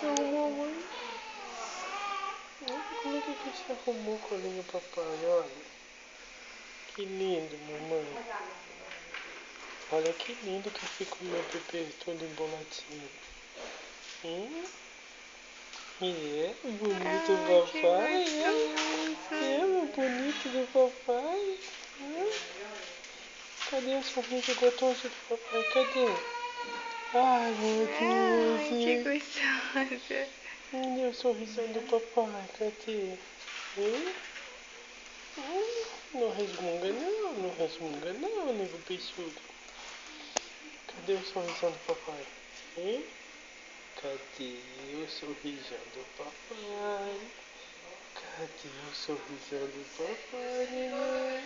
Mamãe. Como é que você arrumou o colinho, papai? Olha. Que lindo, mamãe. Olha que lindo que fica o meu bebê todo emboladinho. É bonito do papai. É o bonito do papai. Cadê o sorriso gostoso do papai? Cadê? Ai, meu Deus. Que gostosa. Cadê o sorrisão do papai? Cadê? Não resmunga não, nego peixudo. Cadê o sorrisão do papai? Cadê o sorrisão do papai? Cadê o sorrisão do papai, neném?